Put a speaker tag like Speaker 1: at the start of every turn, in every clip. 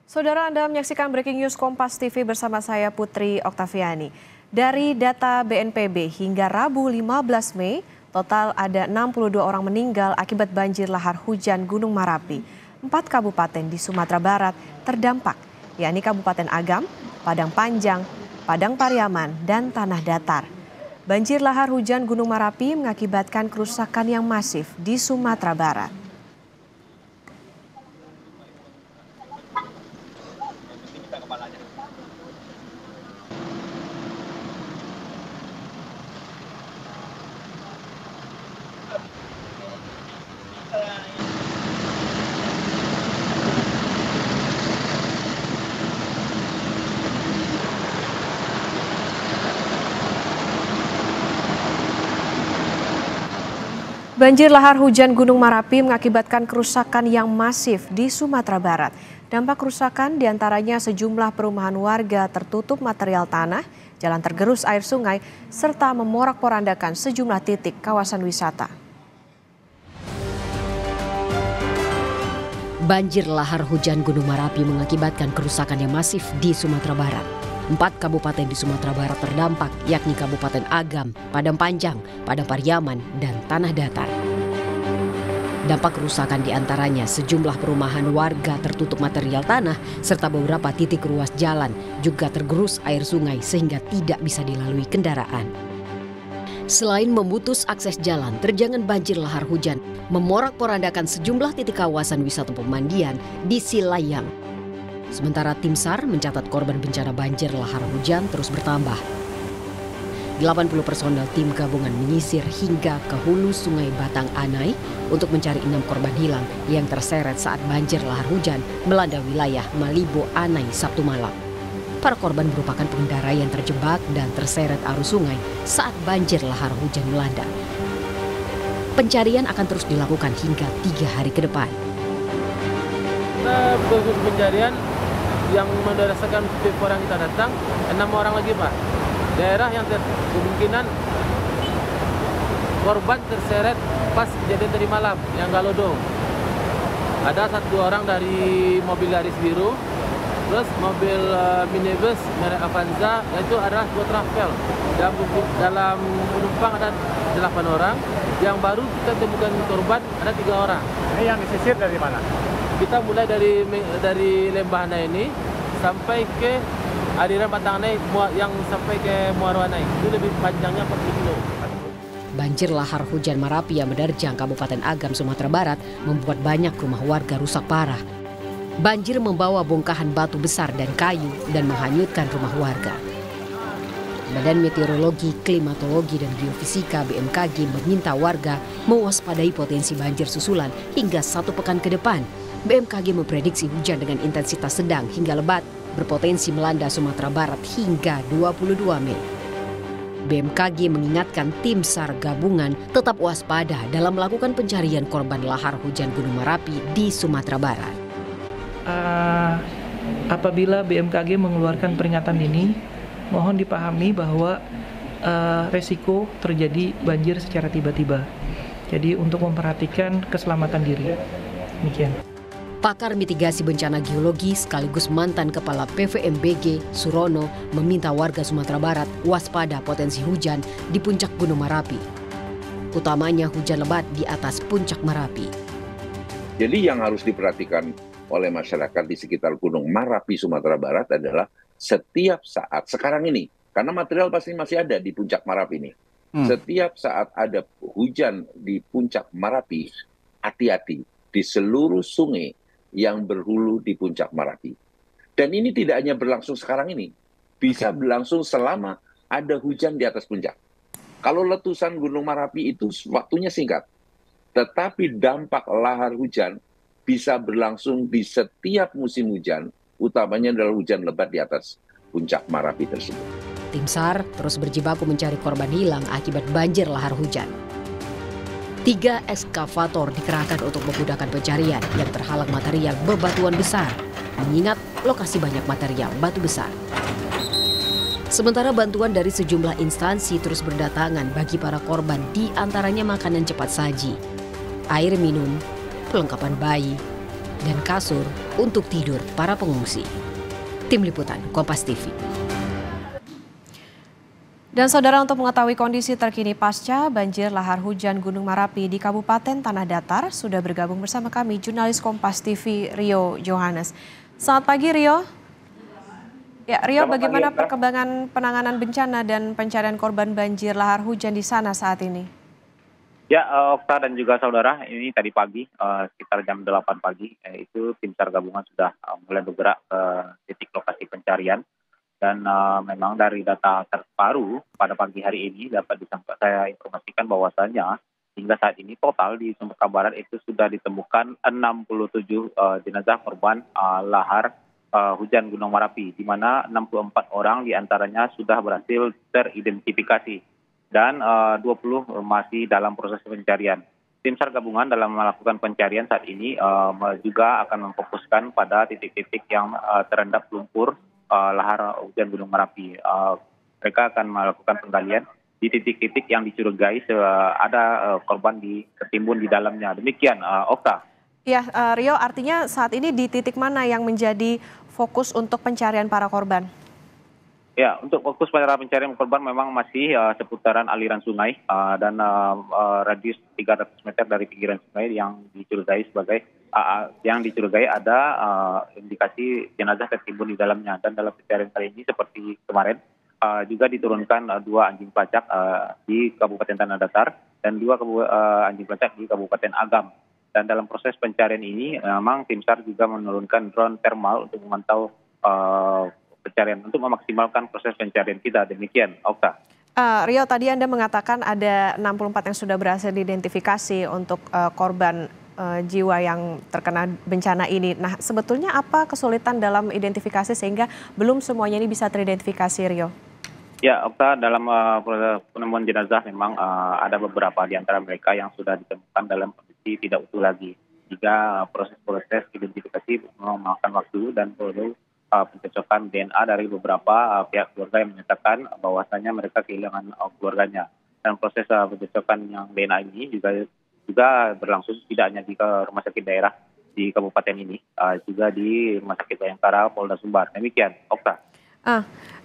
Speaker 1: Saudara, Anda menyaksikan Breaking News Kompas TV bersama saya Putri Oktaviani. Dari data BNPB hingga Rabu 15 Mei, total ada 62 orang meninggal akibat banjir lahar hujan Gunung Marapi. 4 kabupaten di Sumatera Barat terdampak, yakni Kabupaten Agam, Padang Panjang, Padang Pariaman, dan Tanah Datar. Banjir lahar hujan Gunung Marapi mengakibatkan kerusakan yang masif di Sumatera Barat. Banjir lahar hujan Gunung Marapi mengakibatkan kerusakan yang masif di Sumatera Barat. Dampak kerusakan diantaranya sejumlah perumahan warga tertutup material tanah, jalan tergerus air sungai, serta memorak-porandakan sejumlah titik kawasan wisata.
Speaker 2: Banjir lahar hujan Gunung Marapi mengakibatkan kerusakan yang masif di Sumatera Barat. 4 kabupaten di Sumatera Barat terdampak, yakni Kabupaten Agam, Padang Panjang, Padang Pariaman, dan Tanah Datar. Dampak kerusakan diantaranya sejumlah perumahan warga tertutup material tanah, serta beberapa titik ruas jalan juga tergerus air sungai sehingga tidak bisa dilalui kendaraan. Selain memutus akses jalan, terjangan banjir lahar hujan memorak-porandakan sejumlah titik kawasan wisata pemandian di Silayang. Sementara tim SAR mencatat korban bencana banjir lahar hujan terus bertambah. 80 personel tim gabungan menyisir hingga ke hulu sungai Batang Anai untuk mencari 6 korban hilang yang terseret saat banjir lahar hujan melanda wilayah Malibo Anai Sabtu malam. Para korban merupakan pengendara yang terjebak dan terseret arus sungai saat banjir lahar hujan melanda. Pencarian akan terus dilakukan hingga 3 hari ke depan.
Speaker 3: Kita fokus pencarian yang berdasarkan orang kita datang 6 orang lagi, Pak. Daerah yang kemungkinan korban terseret pas kejadian tadi malam yang Galodo. Ada 1-2 orang dari mobil garis biru, terus mobil minibus merek Avanza, itu adalah 2 travel. Dalam penumpang ada 8 orang, yang baru kita temukan korban ada 3 orang.
Speaker 4: Ini yang disisir dari mana?
Speaker 3: Kita mulai dari Lembahana ini sampai ke aliran Batang Anai yang sampai ke Muarwanai. Itu lebih panjangnya 40 kilo.
Speaker 2: Banjir lahar hujan Marapi yang menerjang Kabupaten Agam, Sumatera Barat membuat banyak rumah warga rusak parah. Banjir membawa bongkahan batu besar dan kayu dan menghanyutkan rumah warga. Badan Meteorologi, Klimatologi, dan Geofisika BMKG meminta warga mewaspadai potensi banjir susulan hingga 1 pekan ke depan. BMKG memprediksi hujan dengan intensitas sedang hingga lebat berpotensi melanda Sumatera Barat hingga 22 Mei. BMKG mengingatkan tim SAR gabungan tetap waspada dalam melakukan pencarian korban lahar hujan Gunung Marapi di Sumatera Barat.
Speaker 5: Apabila BMKG mengeluarkan peringatan ini, mohon dipahami bahwa resiko terjadi banjir secara tiba-tiba. Jadi untuk memperhatikan keselamatan diri. Demikian.
Speaker 2: Pakar mitigasi bencana geologi sekaligus mantan Kepala PVMBG Surono meminta warga Sumatera Barat waspada potensi hujan di puncak Gunung Marapi. Utamanya hujan lebat di atas puncak Marapi.
Speaker 6: Jadi yang harus diperhatikan oleh masyarakat di sekitar Gunung Marapi, Sumatera Barat adalah setiap saat sekarang ini, karena material pasti masih ada di puncak Marapi ini. Setiap saat ada hujan di puncak Marapi, hati-hati di seluruh sungai yang berhulu di puncak Marapi. Dan ini tidak hanya berlangsung sekarang ini, bisa berlangsung selama ada hujan di atas puncak. Kalau letusan Gunung Marapi itu waktunya singkat, tetapi dampak lahar hujan bisa berlangsung di setiap musim hujan, utamanya adalah hujan lebat di atas puncak Marapi tersebut.
Speaker 2: Tim SAR terus berjibaku mencari korban hilang akibat banjir lahar hujan. 3 ekskavator dikerahkan untuk memudahkan pencarian yang terhalang material bebatuan besar, mengingat lokasi banyak material batu besar. Sementara bantuan dari sejumlah instansi terus berdatangan bagi para korban, di antaranya makanan cepat saji, air minum, perlengkapan bayi, dan kasur untuk tidur para pengungsi. Tim Liputan Kompas TV.
Speaker 1: Dan saudara, untuk mengetahui kondisi terkini pasca banjir lahar hujan Gunung Merapi di Kabupaten Tanah Datar, sudah bergabung bersama kami jurnalis Kompas TV Rio Johannes. Selamat pagi Rio. Ya Rio, bagaimana perkembangan penanganan bencana dan pencarian korban banjir lahar hujan di sana saat ini?
Speaker 4: Ya, Okta dan juga saudara, ini tadi pagi sekitar jam 8 pagi, itu tim SAR gabungan sudah mulai bergerak ke titik lokasi pencarian. Dan memang dari data terbaru pada pagi hari ini dapat saya informasikan bahwasannya hingga saat ini total di Sumatera Barat itu sudah ditemukan 67 jenazah korban lahar hujan Gunung Merapi, di mana 64 orang diantaranya sudah berhasil teridentifikasi dan 20 masih dalam proses pencarian. Tim SAR gabungan dalam melakukan pencarian saat ini juga akan memfokuskan pada titik-titik yang terendap lumpur lahar hujan Gunung Merapi. Mereka akan melakukan penggalian di titik-titik yang dicurigai ada korban tertimbun di dalamnya. Demikian, Okta.
Speaker 1: Ya, Rio, artinya saat ini di titik mana yang menjadi fokus untuk pencarian para korban?
Speaker 4: Ya, untuk fokus pada pencarian korban memang masih seputaran aliran sungai dan radius 300 meter dari pinggiran sungai yang dicurigai ada indikasi jenazah tertimbun di dalamnya. Dan dalam pencarian kali ini seperti kemarin juga diturunkan 2 anjing pelacak di Kabupaten Tanah Datar dan 2 anjing pelacak di Kabupaten Agam. Dan dalam proses pencarian ini memang tim SAR juga menurunkan drone thermal untuk memantau pencarian untuk memaksimalkan proses pencarian kita. Demikian, Okta.
Speaker 1: Rio, tadi Anda mengatakan ada 64 yang sudah berhasil diidentifikasi untuk korban jiwa yang terkena bencana ini. Nah, sebetulnya apa kesulitan dalam identifikasi sehingga belum semuanya ini bisa teridentifikasi, Rio?
Speaker 4: Ya, Okta, dalam penemuan jenazah memang ada beberapa di antara mereka yang sudah ditemukan dalam kondisi tidak utuh lagi. Jika proses identifikasi memakan waktu dan perlu pencocokan DNA dari beberapa pihak keluarga yang menyatakan bahwasanya mereka kehilangan keluarganya. Dan proses pencocokan yang DNA ini juga berlangsung tidak hanya di rumah sakit daerah di kabupaten ini, juga di Rumah Sakit Bayangkara Polda Sumbar. Demikian, Okta.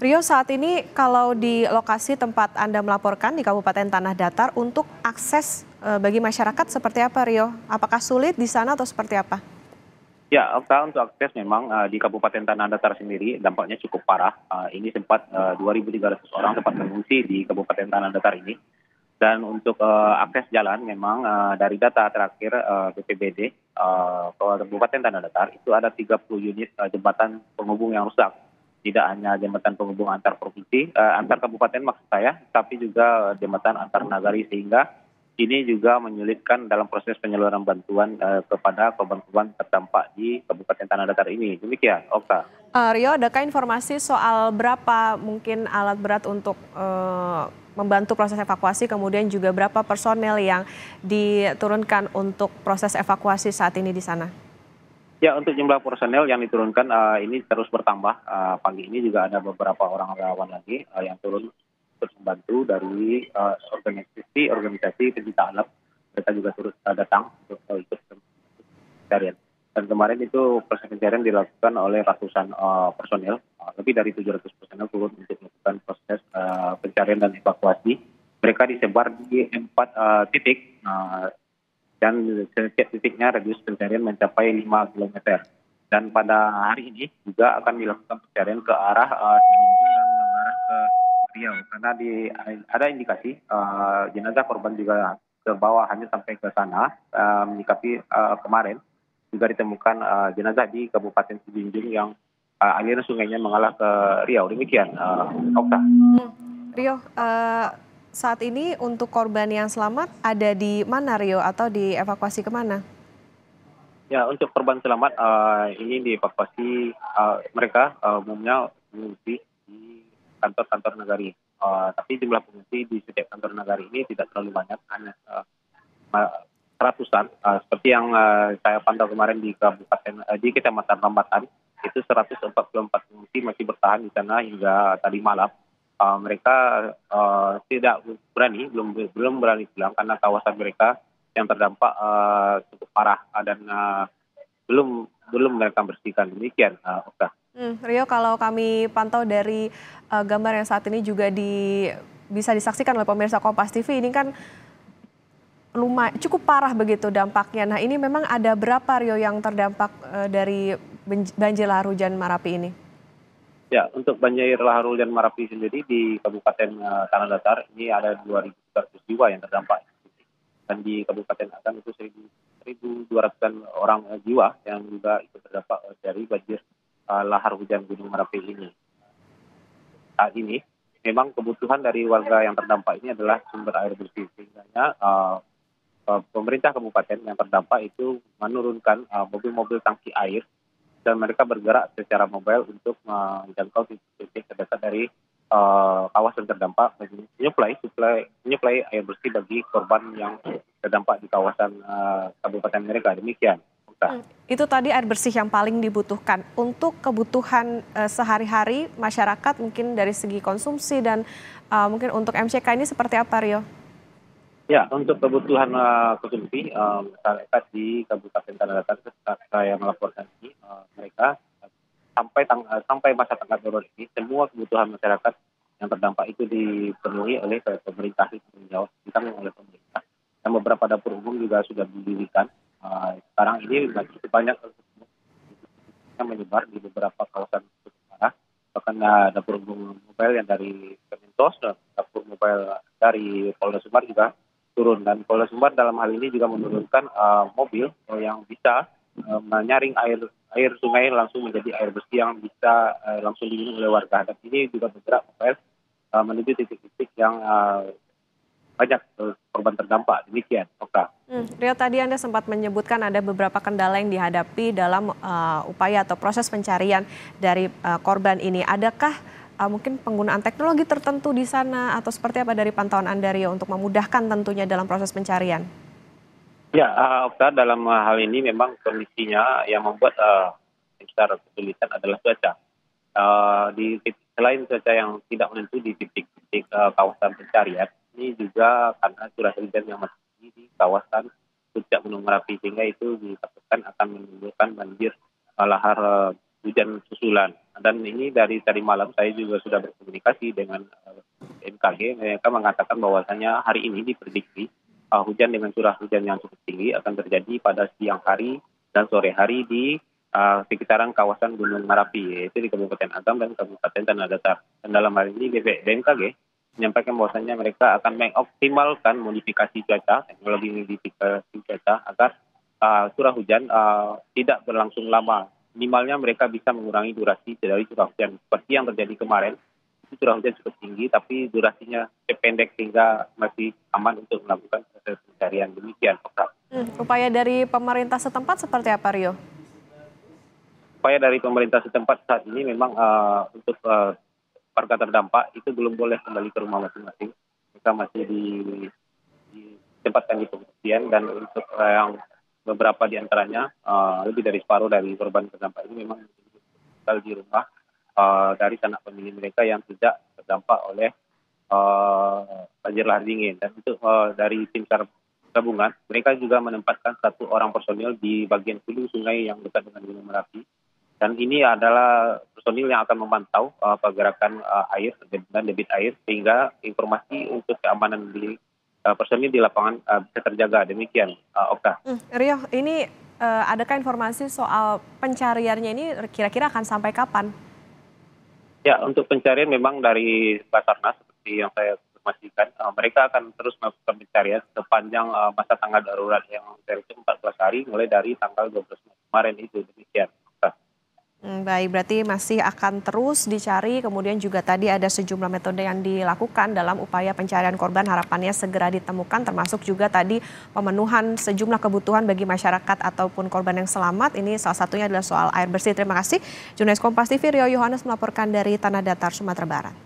Speaker 1: Rio, saat ini kalau di lokasi tempat Anda melaporkan di Kabupaten Tanah Datar, untuk akses bagi masyarakat seperti apa, Rio? Apakah sulit di sana atau seperti apa?
Speaker 4: Ya, Okta, untuk akses memang di Kabupaten Tanah Datar sendiri dampaknya cukup parah. Ini sempat 2.300 orang tempat mengungsi di Kabupaten Tanah Datar ini. Dan untuk akses jalan memang dari data terakhir BPBD Kabupaten Tanah Datar itu ada 30 unit jembatan penghubung yang rusak. Tidak hanya jembatan penghubung antar provinsi, antar kabupaten maksud saya, tapi juga jembatan antar nagari, sehingga ini juga menyulitkan dalam proses penyaluran bantuan kepada korban-korban terdampak di Kabupaten Tanah Datar ini. Demikian, Okta.
Speaker 1: Rio, adakah informasi soal berapa mungkin alat berat untuk membantu proses evakuasi, kemudian juga berapa personel yang diturunkan untuk proses evakuasi saat ini di sana?
Speaker 4: Ya, untuk jumlah personel yang diturunkan ini terus bertambah. Pagi ini juga ada beberapa orang relawan lagi yang turun untuk membantu dari organisasi pencinta alam. Mereka juga turut datang untuk ikut pencarian. Dan kemarin itu proses pencarian dilakukan oleh ratusan personel, lebih dari 700 personel turun untuk melakukan proses pencarian dan evakuasi. Mereka disebar di 4 titik dan setiap titiknya radius pencarian mencapai 5 km. Dan pada hari ini juga akan dilakukan pencarian ke arah Tanjung dan mengarah ke Riau, karena ada indikasi jenazah korban juga ke bawah hanya sampai ke sana. Menyikapi kemarin juga ditemukan jenazah di Kabupaten Sijunjung yang aliran sungainya mengalah ke Riau. Demikian, Okta.
Speaker 1: Rio, saat ini untuk korban yang selamat ada di mana, Rio, atau dievakuasi kemana?
Speaker 4: Ya, untuk korban selamat ini dievakuasi mereka umumnya mengungsi di kantor-kantor nagari. Tapi jumlah pengungsi di setiap kantor nagari ini tidak terlalu banyak, hanya ratusan. Seperti yang saya pantau kemarin di Kecamatan Rambatan, itu 144 pengungsi masih bertahan di sana hingga tadi malam. Mereka tidak berani, belum berani pulang karena kawasan mereka yang terdampak cukup parah dan belum mereka bersihkan. Demikian, Okta.
Speaker 1: Rio, kalau kami pantau dari gambar yang saat ini juga bisa disaksikan oleh pemirsa Kompas TV, ini kan cukup parah begitu dampaknya. Nah, ini memang ada berapa, Rio, yang terdampak dari banjir lahar hujan Marapi ini?
Speaker 4: Ya, untuk banjir lahar hujan Marapi sendiri di Kabupaten Tanah Datar ini ada 2.300 jiwa yang terdampak. Dan di Kabupaten Agam itu 1.200-an orang jiwa yang juga ikut terdampak dari banjir lahar hujan Gunung Merapi ini. Saat ini memang kebutuhan dari warga yang terdampak ini adalah sumber air bersih. Sehingga pemerintah kabupaten yang terdampak itu menurunkan mobil-mobil tangki air dan mereka bergerak secara mobile untuk menjangkau titik terdekat dari kawasan terdampak, menyuplai air bersih bagi korban yang terdampak di kawasan kabupaten mereka. Demikian.
Speaker 1: Itu tadi air bersih yang paling dibutuhkan. Untuk kebutuhan sehari-hari masyarakat mungkin dari segi konsumsi dan mungkin untuk MCK ini seperti apa, Rio?
Speaker 4: Ya, untuk kebutuhan konsumsi masyarakat di Kabupaten Tanah Datar saya melaporkan ini mereka sampai masa tanggap darurat ini semua kebutuhan masyarakat yang terdampak itu dipenuhi oleh pemerintah, ditanggung oleh pemerintah. Dan beberapa dapur umum juga sudah didirikan. Sekarang ini cukup banyak yang menyebar di beberapa kawasan utara. Bahkan dapur umum mobile yang dari Kemensos dan dapur mobile dari Polda Sumbar juga turun, dan Polda Sumbar dalam hal ini juga menurunkan mobil yang bisa menyaring air sungai langsung menjadi air bersih yang bisa langsung diminum oleh warga. Dan ini juga bergerak mobile menuju titik-titik yang banyak korban terdampak. Demikian, Okta.
Speaker 1: Rio, tadi Anda sempat menyebutkan ada beberapa kendala yang dihadapi dalam upaya atau proses pencarian dari korban ini. Adakah mungkin penggunaan teknologi tertentu di sana atau seperti apa dari pantauan Anda, Rio, untuk memudahkan tentunya dalam proses pencarian?
Speaker 4: Ya, Okta, dalam hal ini memang kondisinya yang membuat besar kesulitan adalah cuaca. Selain cuaca yang tidak menentu di titik-titik kawasan pencarian, ini juga karena curah hujan yang masih tinggi di kawasan puncak Gunung Merapi, sehingga itu ditakutkan akan menimbulkan banjir lahar hujan susulan. Dan ini dari tadi malam saya juga sudah berkomunikasi dengan BMKG. Mereka mengatakan bahwasanya hari ini diprediksi hujan dengan curah hujan yang cukup tinggi akan terjadi pada siang hari dan sore hari di sekitaran kawasan Gunung Merapi, yaitu di Kabupaten Agam dan Kabupaten Tanah Datar. Dan dalam hal ini BMKG menyampaikan bahwasanya mereka akan mengoptimalkan modifikasi cuaca, teknologi modifikasi cuaca agar curah hujan tidak berlangsung lama. Minimalnya mereka bisa mengurangi durasi dari curah hujan. Seperti yang terjadi kemarin, itu curah hujan cukup tinggi, tapi durasinya pendek sehingga masih aman untuk melakukan proses pencarian. Demikian, Pak.
Speaker 1: Upaya dari pemerintah setempat seperti apa, Rio?
Speaker 4: Upaya dari pemerintah setempat saat ini memang untuk warga terdampak itu belum boleh kembali ke rumah masing-masing. Mereka masih ditempatkan di pengungsian, dan untuk yang beberapa di antaranya, lebih dari separuh dari korban terdampak ini memang tinggal di rumah dari sanak famili mereka yang tidak terdampak oleh banjir lahar dingin. Dan untuk dari tim SAR gabungan, mereka juga menempatkan 1 orang personil di bagian hulu sungai yang dekat dengan Gunung Merapi. Dan ini adalah personil yang akan memantau pergerakan air dan debit air, sehingga informasi untuk keamanan di personil di lapangan bisa terjaga. Demikian, Okta.
Speaker 1: Rio, ini adakah informasi soal pencariannya ini kira-kira akan sampai kapan?
Speaker 4: Ya, untuk pencarian memang dari Basarnas seperti yang saya informasikan, mereka akan terus melakukan pencarian sepanjang masa tanggap darurat yang itu 14 hari mulai dari tanggal 12 kemarin itu. Demikian.
Speaker 1: Baik, berarti masih akan terus dicari, kemudian juga tadi ada sejumlah metode yang dilakukan dalam upaya pencarian korban, harapannya segera ditemukan, termasuk juga tadi pemenuhan sejumlah kebutuhan bagi masyarakat ataupun korban yang selamat. Ini salah satunya adalah soal air bersih. Terima kasih. Jurnalis Kompas TV Rio Yohanes melaporkan dari Tanah Datar, Sumatera Barat.